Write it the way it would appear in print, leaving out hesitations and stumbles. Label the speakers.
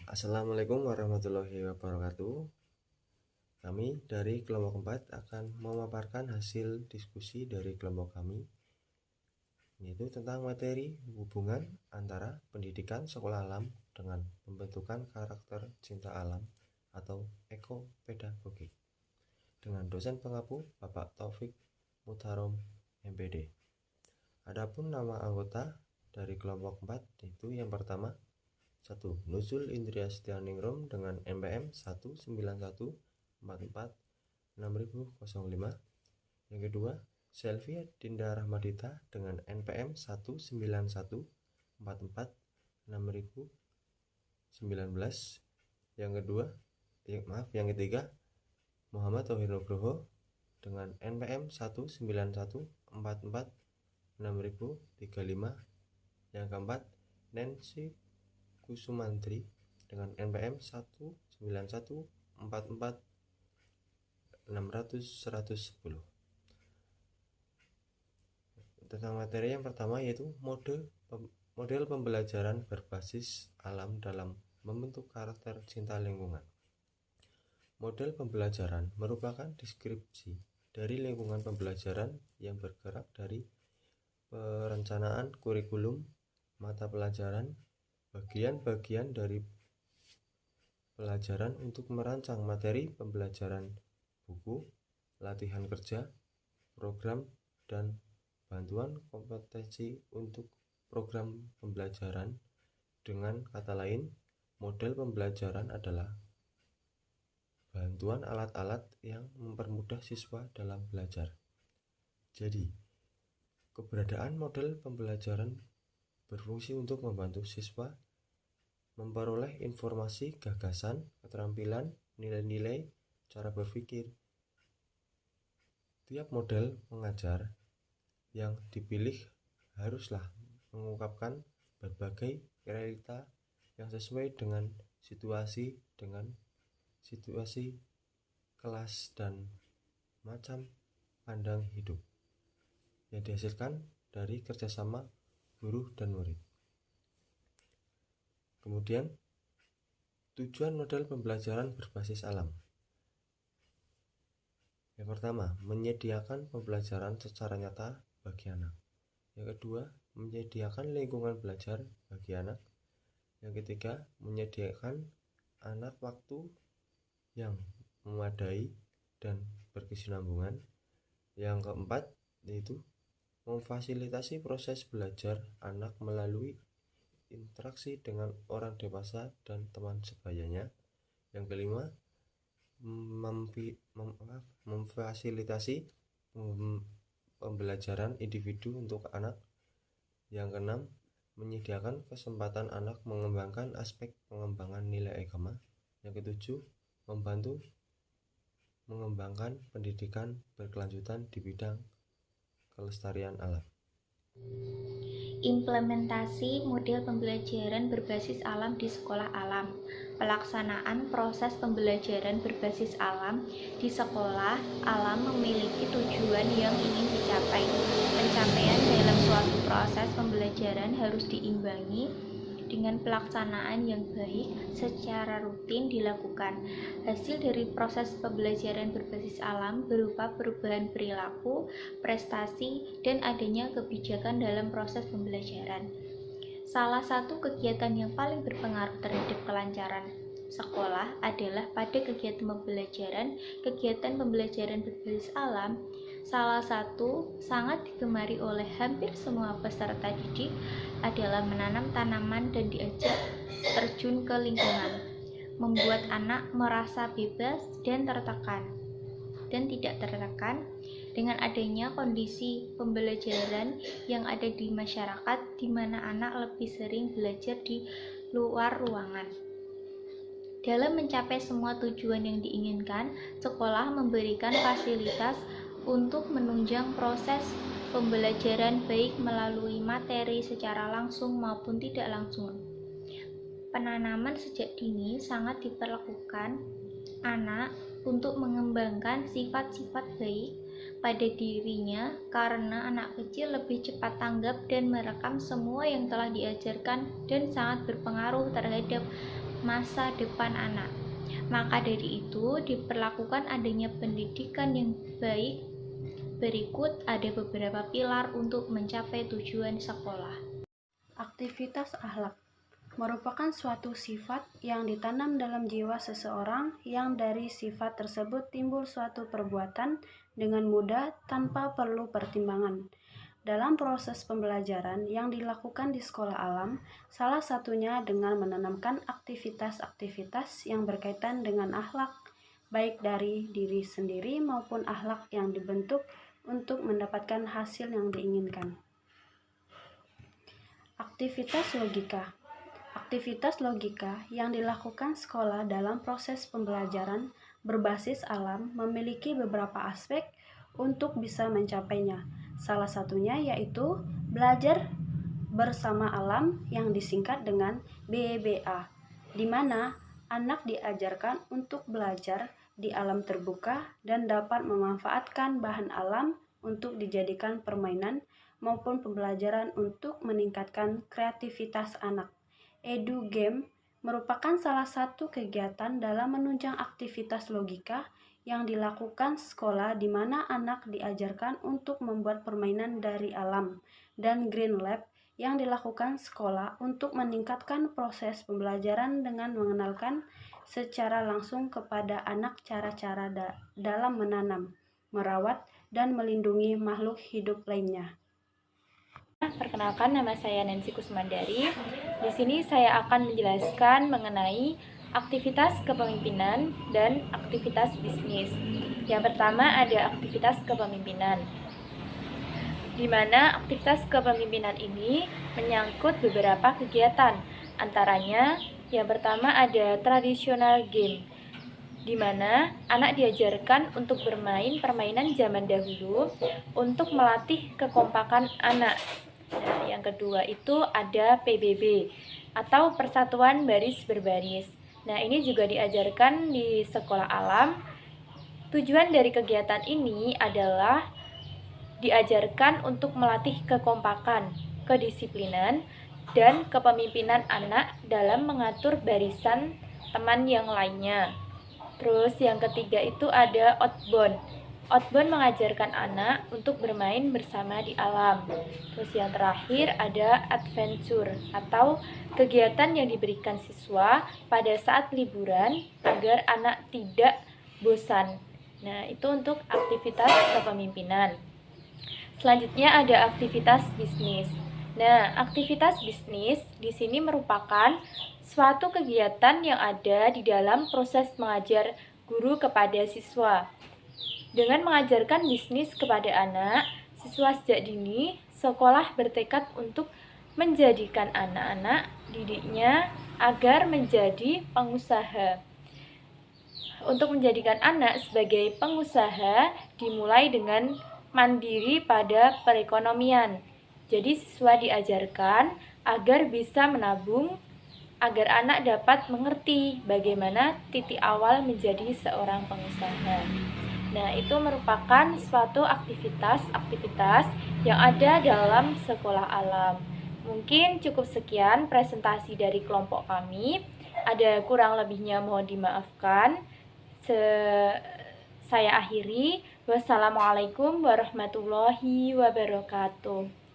Speaker 1: Assalamualaikum warahmatullahi wabarakatuh. Kami dari kelompok 4 akan memaparkan hasil diskusi dari kelompok kami, yaitu tentang materi hubungan antara pendidikan sekolah alam dengan pembentukan karakter cinta alam atau ekopedagogi, dengan dosen pengapu Bapak Taufik Mutarom MPD. Adapun nama anggota dari kelompok 4 yaitu yang pertama 1. Nuzul Indria Setianingrum dengan NPM 191446005. Yang kedua, Selvia Dinda Rahmadita dengan NPM 191446019. Yang ketiga, Muhammad Tauhid Nugroho dengan NPM 191446035. Yang keempat, Nancy Kusumantri dengan NPM 19144600110. Tentang materi yang pertama yaitu model pembelajaran berbasis alam dalam membentuk karakter cinta lingkungan. Model pembelajaran merupakan deskripsi dari lingkungan pembelajaran yang bergerak dari perencanaan kurikulum, mata pelajaran, bagian-bagian dari pelajaran untuk merancang materi pembelajaran, buku, latihan kerja, program, dan bantuan kompetensi untuk program pembelajaran. Dengan kata lain, model pembelajaran adalah bantuan alat-alat yang mempermudah siswa dalam belajar. Jadi, keberadaan model pembelajaran berfungsi untuk membantu siswa memperoleh informasi, gagasan, keterampilan, nilai-nilai, cara berpikir. Tiap model mengajar yang dipilih haruslah mengungkapkan berbagai realita yang sesuai dengan situasi kelas dan macam pandang hidup yang dihasilkan dari kerjasama guru dan murid. Kemudian, tujuan model pembelajaran berbasis alam. Yang pertama, menyediakan pembelajaran secara nyata bagi anak. Yang kedua, menyediakan lingkungan belajar bagi anak. Yang ketiga, menyediakan anak waktu yang memadai dan berkesinambungan. Yang keempat, yaitu memfasilitasi proses belajar anak melalui interaksi dengan orang dewasa dan teman sebayanya. Yang kelima, memfasilitasi pembelajaran individu untuk anak. Yang keenam, menyediakan kesempatan anak mengembangkan aspek pengembangan nilai agama. Yang ketujuh, membantu mengembangkan pendidikan berkelanjutan di bidang kelestarian alam.
Speaker 2: Implementasi model pembelajaran berbasis alam di sekolah alam. Pelaksanaan proses pembelajaran berbasis alam di sekolah alam memiliki tujuan yang ingin dicapai. Pencapaian dalam suatu proses pembelajaran harus diimbangi dengan pelaksanaan yang baik secara rutin dilakukan. Hasil dari proses pembelajaran berbasis alam berupa perubahan perilaku, prestasi, dan adanya kebijakan dalam proses pembelajaran. Salah satu kegiatan yang paling berpengaruh terhadap kelancaran sekolah adalah pada kegiatan pembelajaran berbasis alam. Salah satu sangat digemari oleh hampir semua peserta didik adalah menanam tanaman dan diajak terjun ke lingkungan, membuat anak merasa bebas dan tidak tertekan dengan adanya kondisi pembelajaran yang ada di masyarakat di mana anak lebih sering belajar di luar ruangan. Dalam mencapai semua tujuan yang diinginkan, sekolah memberikan fasilitas untuk menunjang proses pembelajaran baik melalui materi secara langsung maupun tidak langsung. Penanaman sejak dini sangat diperlakukan anak untuk mengembangkan sifat-sifat baik pada dirinya karena anak kecil lebih cepat tanggap dan merekam semua yang telah diajarkan dan sangat berpengaruh terhadap masa depan anak. Maka dari itu, diperlakukan adanya pendidikan yang baik. Berikut ada beberapa pilar untuk mencapai tujuan sekolah.
Speaker 3: Aktivitas akhlak merupakan suatu sifat yang ditanam dalam jiwa seseorang, yang dari sifat tersebut timbul suatu perbuatan dengan mudah tanpa perlu pertimbangan. Dalam proses pembelajaran yang dilakukan di sekolah alam, salah satunya dengan menanamkan aktivitas-aktivitas yang berkaitan dengan akhlak, baik dari diri sendiri maupun akhlak yang dibentuk untuk mendapatkan hasil yang diinginkan. Aktivitas logika. Aktivitas logika yang dilakukan sekolah dalam proses pembelajaran berbasis alam memiliki beberapa aspek untuk bisa mencapainya. Salah satunya yaitu belajar bersama alam yang disingkat dengan BBA, di mana anak diajarkan untuk belajar di alam terbuka dan dapat memanfaatkan bahan alam untuk dijadikan permainan maupun pembelajaran untuk meningkatkan kreativitas anak. Edu Game merupakan salah satu kegiatan dalam menunjang aktivitas logika yang dilakukan sekolah, di mana anak diajarkan untuk membuat permainan dari alam, dan Green Lab yang dilakukan sekolah untuk meningkatkan proses pembelajaran dengan mengenalkan secara langsung kepada anak cara-cara dalam menanam, merawat, dan melindungi makhluk hidup lainnya.
Speaker 2: Perkenalkan, nama saya Nancy Kusmandari. Di sini saya akan menjelaskan mengenai aktivitas kepemimpinan dan aktivitas bisnis. Yang pertama ada aktivitas kepemimpinan, di mana aktivitas kepemimpinan ini menyangkut beberapa kegiatan. Antaranya, yang pertama ada traditional game, di mana anak diajarkan untuk bermain permainan zaman dahulu untuk melatih kekompakan anak. Nah, yang kedua itu ada PBB atau Persatuan Baris Berbaris. Nah, ini juga diajarkan di sekolah alam. Tujuan dari kegiatan ini adalah diajarkan untuk melatih kekompakan, kedisiplinan, dan kepemimpinan anak dalam mengatur barisan teman yang lainnya. Terus yang ketiga itu ada outbound. Outbound mengajarkan anak untuk bermain bersama di alam. Terus yang terakhir ada adventure atau kegiatan yang diberikan siswa pada saat liburan agar anak tidak bosan. Nah, itu untuk aktivitas kepemimpinan. Selanjutnya ada aktivitas bisnis. Nah, aktivitas bisnis di sini merupakan suatu kegiatan yang ada di dalam proses mengajar guru kepada siswa. Dengan mengajarkan bisnis kepada anak, siswa sejak dini, sekolah bertekad untuk menjadikan anak-anak didiknya agar menjadi pengusaha. Untuk menjadikan anak sebagai pengusaha dimulai dengan mandiri pada perekonomian. Jadi siswa diajarkan agar bisa menabung, agar anak dapat mengerti bagaimana titik awal menjadi seorang pengusaha. Nah, itu merupakan suatu aktivitas yang ada dalam sekolah alam. Mungkin cukup sekian presentasi dari kelompok kami. Ada kurang lebihnya mohon dimaafkan. Saya akhiri. Wassalamualaikum warahmatullahi wabarakatuh.